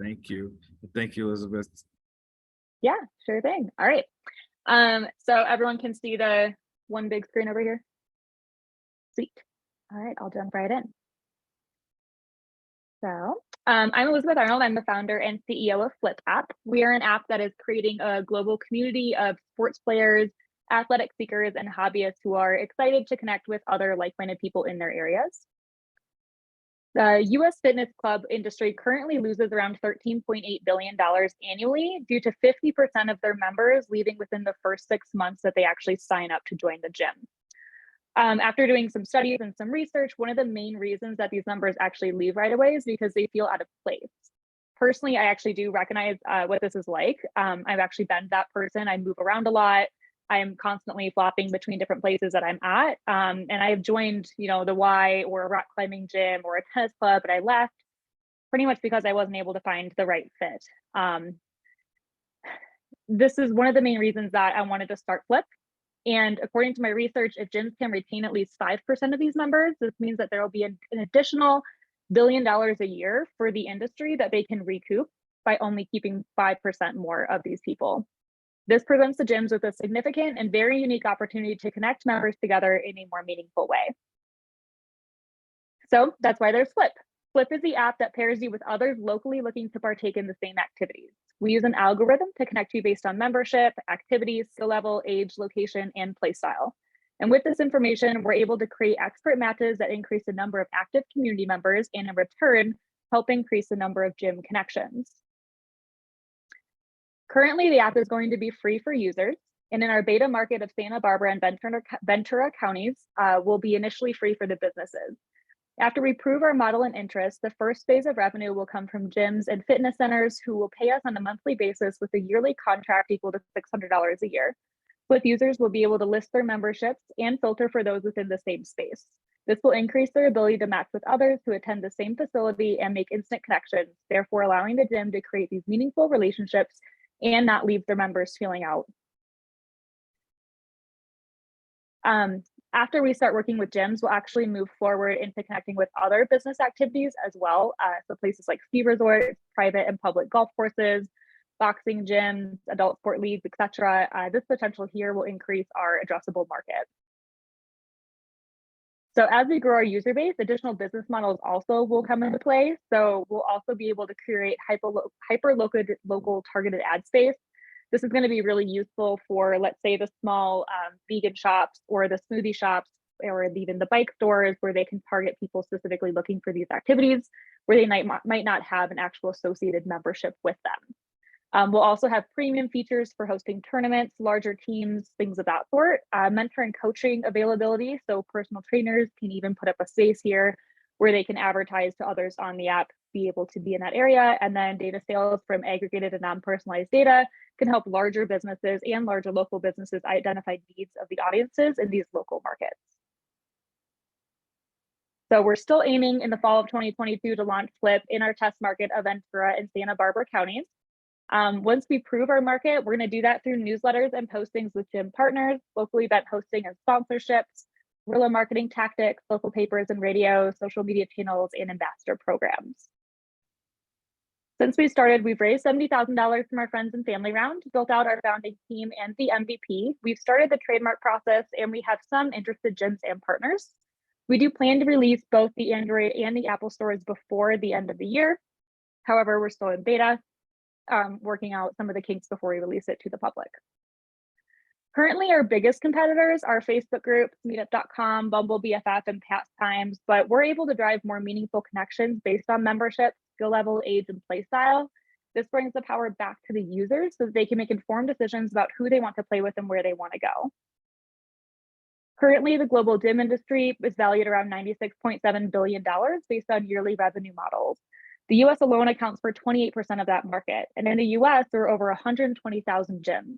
Thank you. Thank you, Elizabeth. Yeah, sure thing. All right. So everyone can see the one big screen over here? Sweet. All right, I'll jump right in. So, I'm Elizabeth Arnold. I'm the founder and CEO of FlipApp. We are an app that is creating a global community of sports players, athletic seekers, and hobbyists who are excited to connect with other like-minded people in their areas. The US fitness club industry currently loses around $13.8 billion annually due to 50% of their members leaving within the first 6 months that they actually sign up to join the gym. After doing some studies and some research, one of the main reasons that these numbers actually leave right away is because they feel out of place. Personally, I actually do recognize what this is like. I've actually been that person. I move around a lot. I'm constantly flopping between different places that I'm at. And I've joined, the Y or a rock climbing gym or a tennis club, but I left pretty much because I wasn't able to find the right fit. This is one of the main reasons that I wanted to start Flip. And according to my research, if gyms can retain at least 5% of these members, this means that there will be an additional $1 billion a year for the industry that they can recoup by only keeping 5% more of these people. This presents the gyms with a significant and very unique opportunity to connect members together in a more meaningful way. So that's why there's Flip. Flip is the app that pairs you with others locally looking to partake in the same activities. We use an algorithm to connect you based on membership, activities, skill level, age, location, and play style. And with this information, we're able to create expert matches that increase the number of active community members and in return, help increase the number of gym connections. Currently, the app is going to be free for users. And in our beta market of Santa Barbara and Ventura counties, will be initially free for the businesses. After we prove our model and interest, the first phase of revenue will come from gyms and fitness centers who will pay us on a monthly basis with a yearly contract equal to $600 a year. Flip users will be able to list their memberships and filter for those within the same space. This will increase their ability to match with others who attend the same facility and make instant connections, therefore allowing the gym to create these meaningful relationships and not leave their members feeling out. After we start working with gyms, we'll actually move forward into connecting with other business activities as well. So places like ski resorts, private and public golf courses, boxing gyms, adult sport leagues, etc. This potential here will increase our addressable market. So as we grow our user base, additional business models also will come into play. So we'll also be able to create hyper local targeted ad space. This is going to be really useful for, let's say, the small vegan shops or the smoothie shops or even the bike stores where they can target people specifically looking for these activities where they might not have an actual associated membership with them. We'll also have premium features for hosting tournaments, larger teams, things of that sort, mentor and coaching availability. So personal trainers can even put up a space here where they can advertise to others on the app, be able to be in that area. And then data sales from aggregated and non-personalized data can help larger businesses and larger local businesses identify needs of the audiences in these local markets. So we're still aiming in the fall of 2022 to launch Flip in our test market of Ventura and Santa Barbara counties. Once we prove our market, we're going to do that through newsletters and postings with gym partners, local event hosting and sponsorships, guerrilla marketing tactics, local papers and radio, social media channels, and ambassador programs. Since we started, we've raised $70,000 from our friends and family round, built out our founding team and the MVP. We've started the trademark process, and we have some interested gyms and partners. We do plan to release both the Android and the Apple stores before the end of the year. However, we're still in beta, working out some of the kinks before we release it to the public. Currently, our biggest competitors are Facebook groups, meetup.com, Bumble BFF, and Pastimes, but we're able to drive more meaningful connections based on membership, skill level, age, and play style. This brings the power back to the users so that they can make informed decisions about who they want to play with and where they want to go. Currently, the global gym industry is valued around $96.7 billion based on yearly revenue models. The US alone accounts for 28% of that market. And in the US, there are over 120,000 gyms.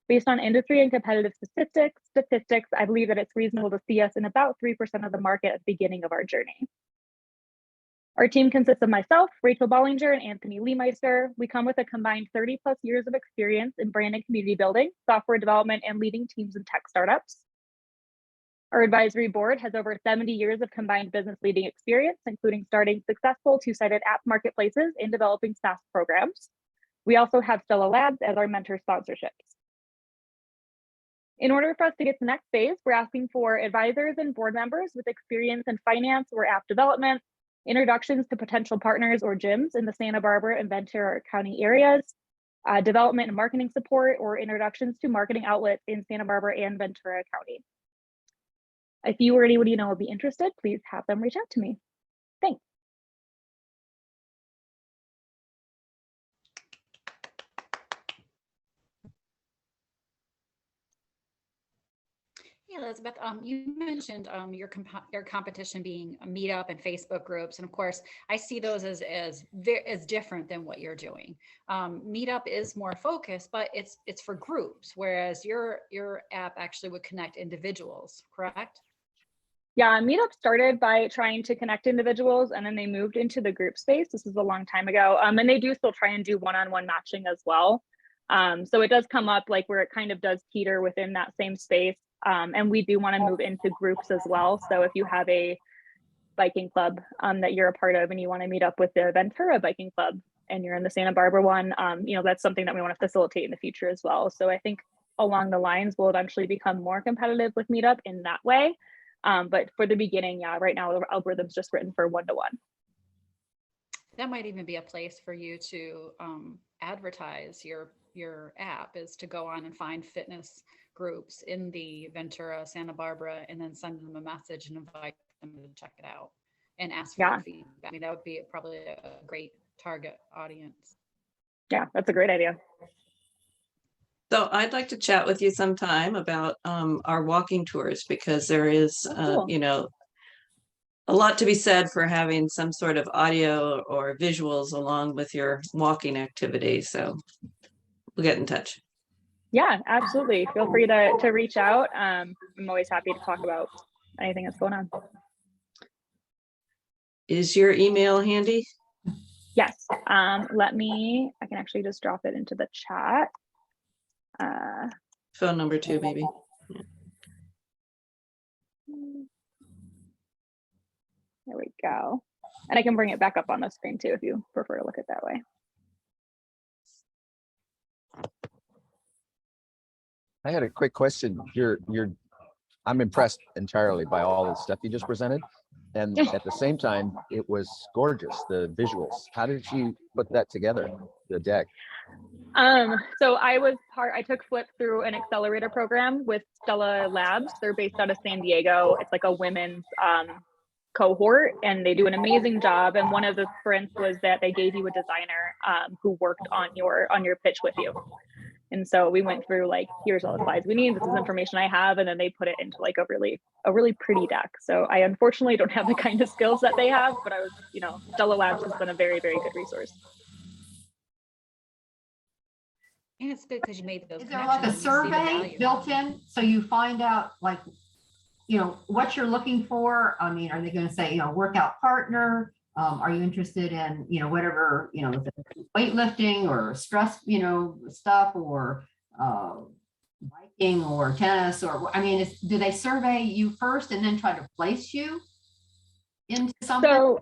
Based on industry and competitive statistics, I believe that it's reasonable to see us in about 3% of the market at the beginning of our journey. Our team consists of myself, Rachel Bollinger, and Anthony Leemeister. We come with a combined 30+ years of experience in brand and community building, software development, and leading teams in tech startups. Our advisory board has over 70 years of combined business leading experience, including starting successful two-sided app marketplaces and developing SaaS programs. We also have Stella Labs as our mentor sponsorships. In order for us to get to the next phase, we're asking for advisors and board members with experience in finance or app development, introductions to potential partners or gyms in the Santa Barbara and Ventura County areas, development and marketing support, or introductions to marketing outlets in Santa Barbara and Ventura County. If you or anybody you know would be interested, please have them reach out to me. Thanks. Yeah, Elizabeth, you mentioned your competition being a Meetup and Facebook groups, and of course, I see those as different than what you're doing. Meetup is more focused, but it's for groups, whereas your app actually would connect individuals, correct? Yeah, Meetup started by trying to connect individuals, and then they moved into the group space. This is a long time ago, and they do still try and do one-on-one matching as well. So it does come up like where it kind of does teeter within that same space. And we do want to move into groups as well. So if you have a biking club that you're a part of and you want to meet up with the Ventura Biking Club and you're in the Santa Barbara one, that's something that we want to facilitate in the future as well. So I think along the lines we'll eventually become more competitive with Meetup in that way. But for the beginning, yeah, right now the algorithm's just written for one-to-one. That might even be a place for you to advertise your app, is to go on and find fitness groups in the Ventura, Santa Barbara, and then send them a message and invite them to check it out and ask for feedback. I mean, that would be probably a great target audience. Yeah, that's a great idea. So I'd like to chat with you sometime about our walking tours, because there is, cool. A lot to be said for having some sort of audio or visuals along with your walking activity. So we'll get in touch. Yeah, absolutely. Feel free to reach out. I'm always happy to talk about anything that's going on. Is your email handy? Yes. I can actually just drop it into the chat. Phone number too, maybe. Yeah. There we go. And I can bring it back up on the screen too, if you prefer to look at it that way. I had a quick question. I'm impressed entirely by all the stuff you just presented. And at the same time, it was gorgeous, the visuals. How did you put that together, the deck? So I took Flip through an accelerator program with Stella Labs. They're based out of San Diego. It's like a women's cohort, and they do an amazing job. And one of the sprints was that they gave you a designer who worked on your pitch with you. And so we went through like, here's all the slides we need, this is information I have, and then they put it into like a really pretty deck. So I unfortunately don't have the kind of skills that they have, but I was, Stella Labs has been a very, very good resource. And it's good because you made those. Is there like a survey built in, so you find out like, what you're looking for? I mean, are they going to say, workout partner? Are you interested in, whatever, weightlifting or stress, stuff, or biking or tennis, or, I mean, do they survey you first and then try to place you into something?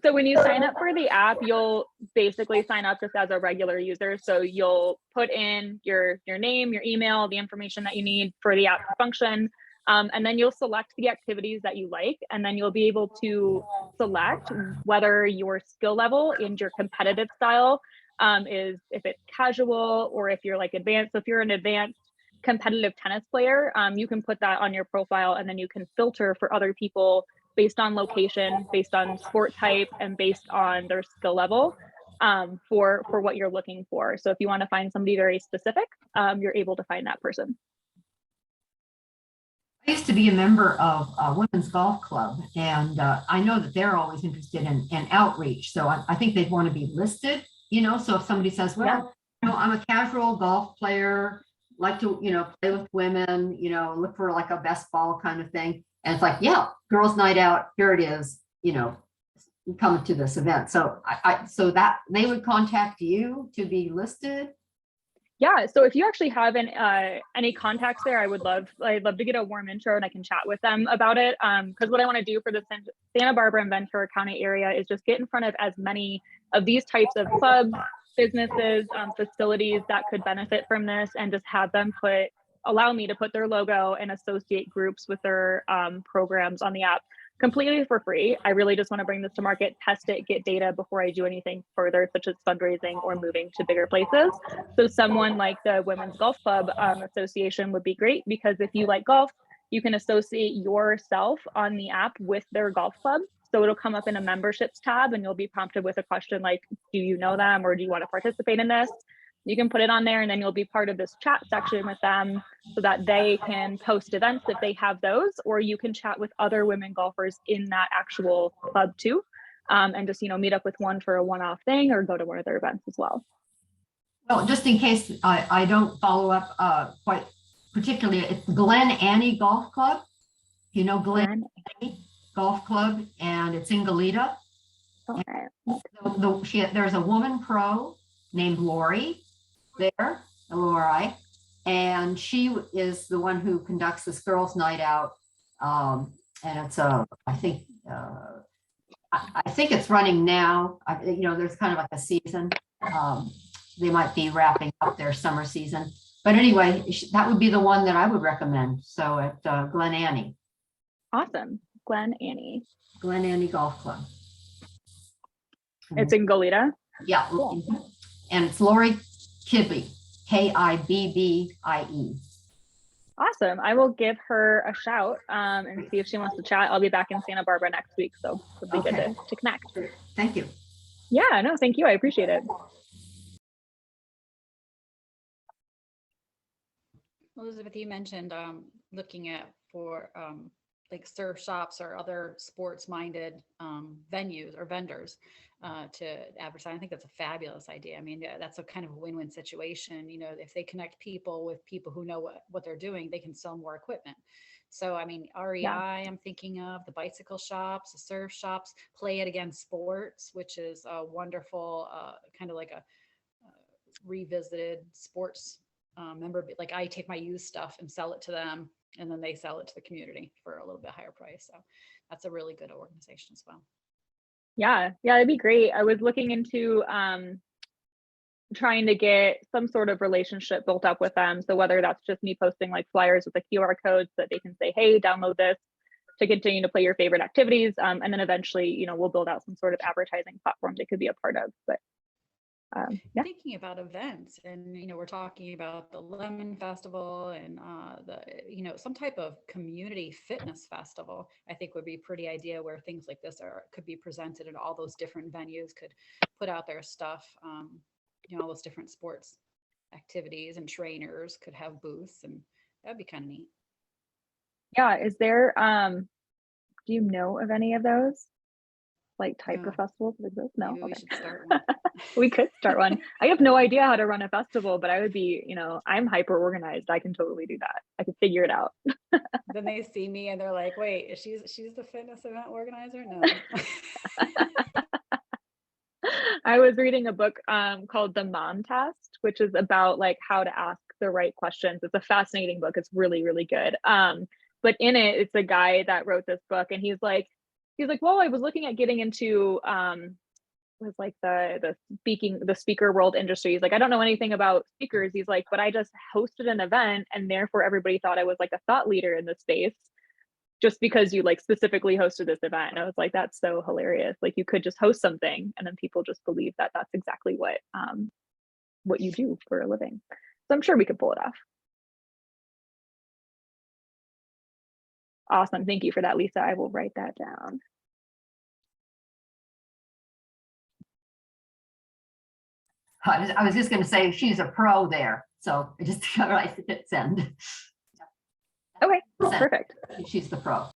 So when you sign up for the app, you'll basically sign up just as a regular user. So you'll put in your name, your email, the information that you need for the app to function. And then you'll select the activities that you like, and then you'll be able to select whether your skill level and your competitive style is, if it's casual or if you're like advanced. So if you're an advanced competitive tennis player, you can put that on your profile, and then you can filter for other people based on location, based on sport type, and based on their skill level for what you're looking for. So if you want to find somebody very specific, you're able to find that person. I used to be a member of a women's golf club, and I know that they're always interested in outreach. So I think they'd want to be listed, so if somebody says, well, I'm a casual golf player, like to, play with women, look for like a best ball kind of thing. And it's like, yeah, girls' night out, here it is, come to this event. So so that they would contact you to be listed. Yeah, so if you actually have any contacts there, I'd love to get a warm intro and I can chat with them about it. Because what I want to do for the Santa Barbara and Ventura County area is just get in front of as many of these types of clubs, businesses, facilities that could benefit from this, and just have them allow me to put their logo and associate groups with their programs on the app completely for free. I really just want to bring this to market, test it, get data before I do anything further, such as fundraising or moving to bigger places. So someone like the Women's Golf Club Association would be great, because if you like golf, you can associate yourself on the app with their golf club. So it'll come up in a memberships tab and you'll be prompted with a question like, do you know them or do you want to participate in this? You can put it on there and then you'll be part of this chat section with them so that they can post events if they have those, or you can chat with other women golfers in that actual club too. And just, meet up with one for a one-off thing or go to one of their events as well. Well, just in case I don't follow up quite particularly, it's Glen Annie Golf Club. You know Glen Annie Golf Club, and it's in Goleta. Okay. There's a woman pro named Lori there, Lori, and she is the one who conducts this girls' night out. And it's I think it's running now. There's kind of like a season. They might be wrapping up their summer season, but anyway, that would be the one that I would recommend. So at Glen Annie. Awesome. Glen Annie Golf Club. It's in Goleta. Yeah. Cool. And it's Lori Kibbe, Kibie. Awesome. I will give her a shout and see if she wants to chat. I'll be back in Santa Barbara next week, so it'll be good to connect. Thank you. Yeah, no, thank you. I appreciate it. Elizabeth, you mentioned looking at for like surf shops or other sports minded venues or vendors to advertise. I think that's a fabulous idea. I mean, that's a kind of a win-win situation. If they connect people with people who know what they're doing, they can sell more equipment. So, I mean, REI, I'm thinking of the bicycle shops, the surf shops, Play It Again Sports, which is a wonderful kind of like a revisited sports member. Like I take my used stuff and sell it to them, and then they sell it to the community for a little bit higher price. So that's a really good organization as well. Yeah, it'd be great. I was looking into trying to get some sort of relationship built up with them. So whether that's just me posting like flyers with a QR code so that they can say, hey, download this to continue to play your favorite activities. And then eventually, we'll build out some sort of advertising platform they could be a part of. But yeah. Thinking about events, and we're talking about the Lemon Festival and some type of community fitness festival. I think would be pretty idea where things like this could be presented, and all those different venues could put out their stuff. All those different sports activities and trainers could have booths, and that'd be kind of neat. Yeah, is there do you know of any of those like type of festivals that exist? No. Maybe we Okay. should start one. We could start one. I have no idea how to run a festival, but I would be, I'm hyper organized. I can totally do that. I can figure it out. Then they see me and they're like, wait, she's the fitness event organizer? No. I was reading a book called The Mom Test, which is about like how to ask the right questions. It's a fascinating book. It's really, really good. But in it, it's a guy that wrote this book, and he's like, well, I was looking at getting into was like the speaker world industry. He's like, I don't know anything about speakers. He's like, but I just hosted an event, and therefore everybody thought I was like a thought leader in this space just because you like specifically hosted this event. And I was like, that's so hilarious. Like you could just host something and then people just believe that that's exactly what you do for a living. So I'm sure we could pull it off. Awesome. Thank you for that, Lisa. I will write that down. I was just going to say she's a pro there, so I just I hit send. Okay, Send. perfect. She's the pro.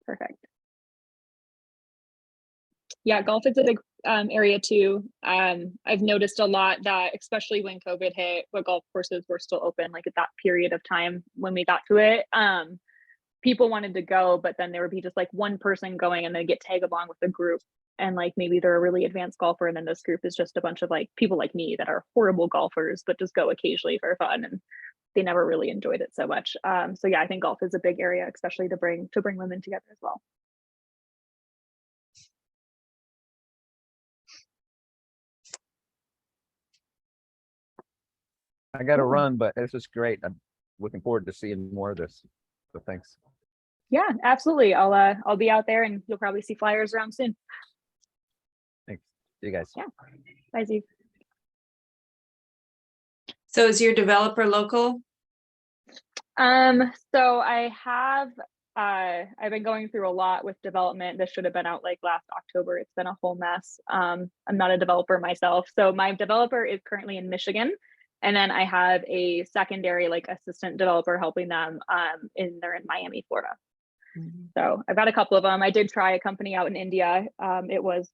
Perfect. Yeah, golf is a big area too. I've noticed a lot that, especially when COVID hit, but golf courses were still open, like at that period of time when we got to it, people wanted to go, but then there would be just like one person going and then get tagged along with a group and like maybe they're a really advanced golfer, and then this group is just a bunch of like people like me that are horrible golfers but just go occasionally for fun, and they never really enjoyed it so much. So yeah, I think golf is a big area, especially to bring women together as well. I got to Cool. run, but this is great. I'm looking forward to seeing more of this. So thanks. Yeah, absolutely. I'll be out there, and you'll probably see flyers around soon. Thanks. See you guys. Yeah. Bye, Steve. So is your developer local? So I have I've been going through a lot with development. This should have been out like last October. It's been a whole mess. I'm not a developer myself. So my developer is currently in Michigan. And then I have a secondary like assistant developer helping them they're in Miami, Florida. Mhm. So I've got a couple of them. I did try a company out in India. It was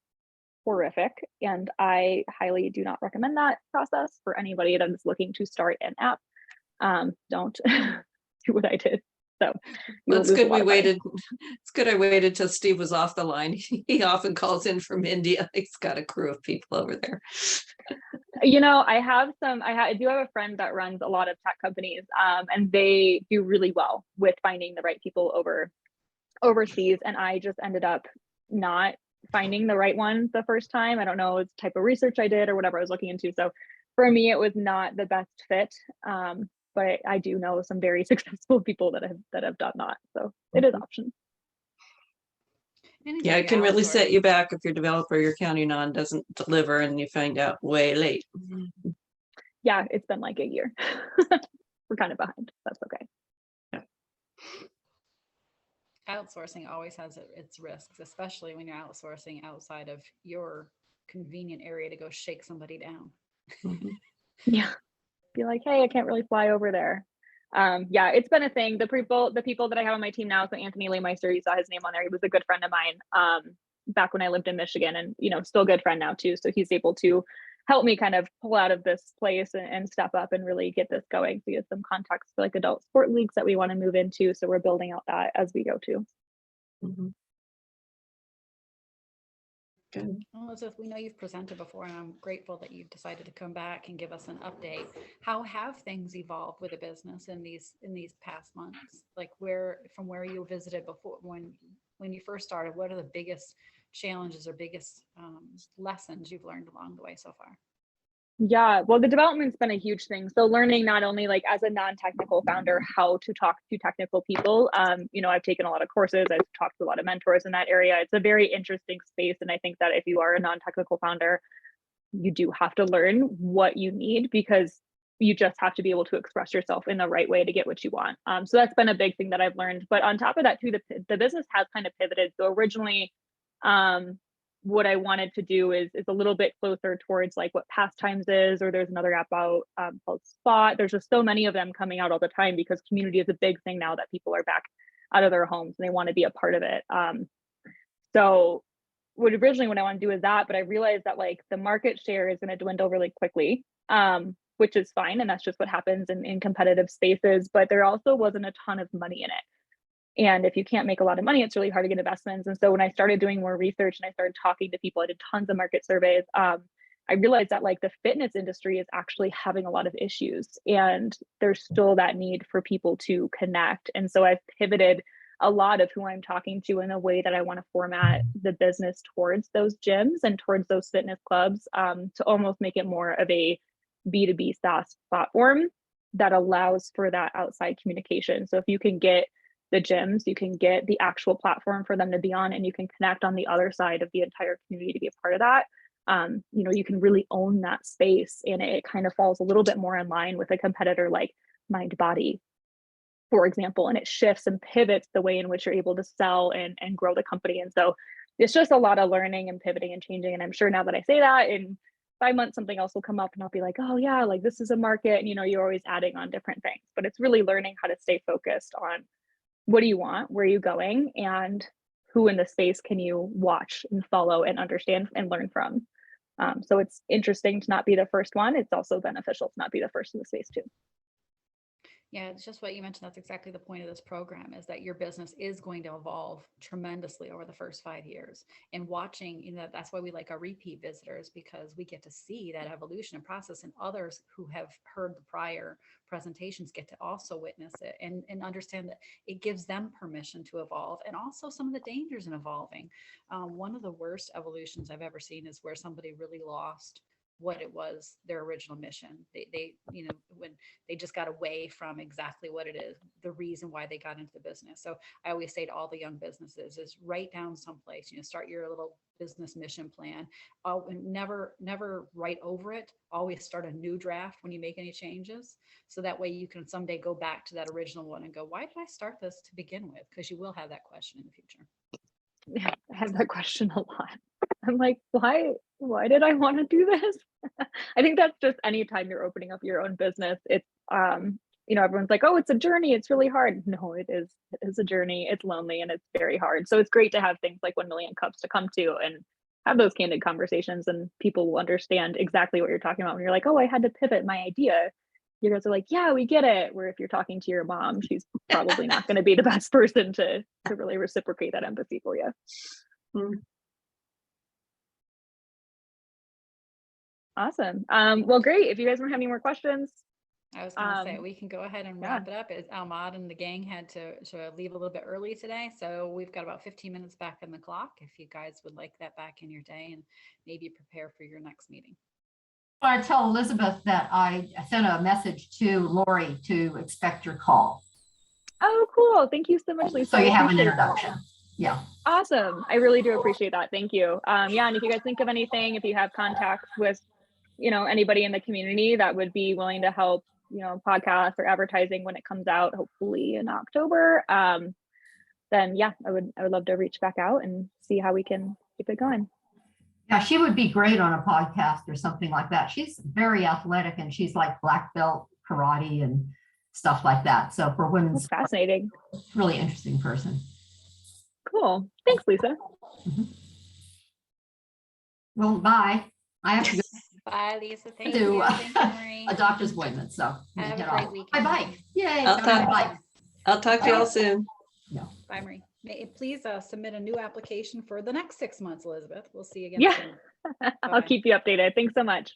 horrific, and I highly do not recommend that process for anybody that is looking to start an app. Don't do what I did. So Well, it's good we waited. It's good I waited till Steve was off the line. He often calls in from India. He's got a crew of people over there. You know, I do have a friend that runs a lot of tech companies, and they do really well with finding the right people overseas. And I just ended up not finding the right one the first time. I don't know what type of research I did or whatever I was looking into. So for me, it was not the best fit. But I do know some very successful people that have done that. So it is option. Yeah, it can really set you back if your developer you're counting on doesn't deliver and you find out way late. Yeah, it's been like a year. We're kind of behind. That's okay. Outsourcing always has its risks, especially when you're outsourcing outside of your convenient area to go shake somebody down. Yeah, be like, hey, I can't really fly over there. Yeah, it's been a thing. The people that I have on my team now, so Anthony Leymeister, you saw his name on there. He was a good friend of mine back when I lived in Michigan, and still a good friend now too. So he's able to help me kind of pull out of this place and step up and really get this going. So he has some contacts for like adult sport leagues that we want to move into. So we're building out that as we go too. Good. Well, Elizabeth, we know you've presented before, and I'm grateful that you've decided to come back and give us an update. How have things evolved with the business in these past months? Like from where you visited before, when you first started, what are the biggest challenges or biggest lessons you've learned along the way so far? Yeah, well, the development's been a huge thing. So learning not only like as a non-technical founder, how to talk to technical people. I've taken a lot of courses. I've talked to a lot of mentors in that area. It's a very interesting space. And I think that if you are a non-technical founder, you do have to learn what you need, because you just have to be able to express yourself in the right way to get what you want. So that's been a big thing that I've learned. But on top of that too, the business has kind of pivoted. So originally, what I wanted to do is a little bit closer towards like what Pastimes is, or there's another app out called Spot. There's just so many of them coming out all the time, because community is a big thing now that people are back out of their homes and they want to be a part of it. So what I want to do is that, but I realized that like the market share is going to dwindle really quickly, which is fine. And that's just what happens in competitive spaces, but there also wasn't a ton of money in it. And if you can't make a lot of money, it's really hard to get investments. And so when I started doing more research and I started talking to people, I did tons of market surveys. I realized that like the fitness industry is actually having a lot of issues, and there's still that need for people to connect. And so I've pivoted a lot of who I'm talking to in a way that I want to format the business towards those gyms and towards those fitness clubs, to almost make it more of a B2B SaaS platform that allows for that outside communication. So if you can get the gyms, you can get the actual platform for them to be on, and you can connect on the other side of the entire community to be a part of that. You can really own that space, and it kind of falls a little bit more in line with a competitor like MindBody, for example, and it shifts and pivots the way in which you're able to sell and grow the company. And so it's just a lot of learning and pivoting and changing. And I'm sure now that I say that, in 5 months, something else will come up and I'll be like, oh yeah, like this is a market, and you're always adding on different things. But it's really learning how to stay focused on what do you want, where are you going, and who in the space can you watch and follow and understand and learn from. So it's interesting to not be the first one. It's also beneficial to not be the first in the space too. Yeah, it's just what you mentioned. That's exactly the point of this program, is that your business is going to evolve tremendously over the first 5 years. And watching, that's why we like our repeat visitors, because we get to see that evolution and process, and others who have heard the prior presentations get to also witness it and understand that it gives them permission to evolve, and also some of the dangers in evolving. One of the worst evolutions I've ever seen is where somebody really lost what it was, their original mission. They when they just got away from exactly what it is, the reason why they got into the business. So I always say to all the young businesses is write down someplace, start your little business mission plan. Never write over it. Always start a new draft when you make any changes. So that way you can someday go back to that original one and go, why did I start this to begin with? Because you will have that question in the future. Yeah, I have that question a lot. I'm like, why did I want to do this? I think that's just anytime you're opening up your own business, it's everyone's like, oh, it's a journey, it's really hard. No, it is a journey. It's lonely and it's very hard. So it's great to have things like 1 Million Cups to come to and have those candid conversations, and people will understand exactly what you're talking about when you're like, oh, I had to pivot my idea. You guys are like, yeah, we get it. Where if you're talking to your mom, she's probably not going to be the best person to really reciprocate that empathy for you. Awesome. Well, great. If you guys don't have any more questions, I was going to say, we can go ahead and wrap it up. Almad and the gang had to leave a little bit early today. So we've got about 15 minutes back on the clock. If you guys would like that back in your day and maybe prepare for your next meeting. I want to tell Elizabeth that I sent a message to Lori to expect your call. Oh, cool. Thank you so much, Lisa. So you have an introduction. Yeah. Awesome. I really do appreciate that. Thank you. Yeah. And if you guys think of anything, if you have contacts with, anybody in the community that would be willing to help, podcasts or advertising when it comes out, hopefully in October, then yeah, I would love to reach back out and see how we can keep it going. Yeah, she would be great on a podcast or something like that. She's very athletic and she's like black belt karate and stuff like that. So for women's, That's fascinating. Really interesting person. Cool. Thanks, Lisa. Mm-hmm. Well, bye. I have to go. Bye, Lisa. Thank to you. Thank you, Marie. A doctor's appointment. So have a great weekend. Bye. Yay. I'll talk to y'all soon. No. Bye, Marie. Please submit a new application for the next 6 months, Elizabeth. We'll see you again Yeah. soon. I'll keep you updated. Thanks so much.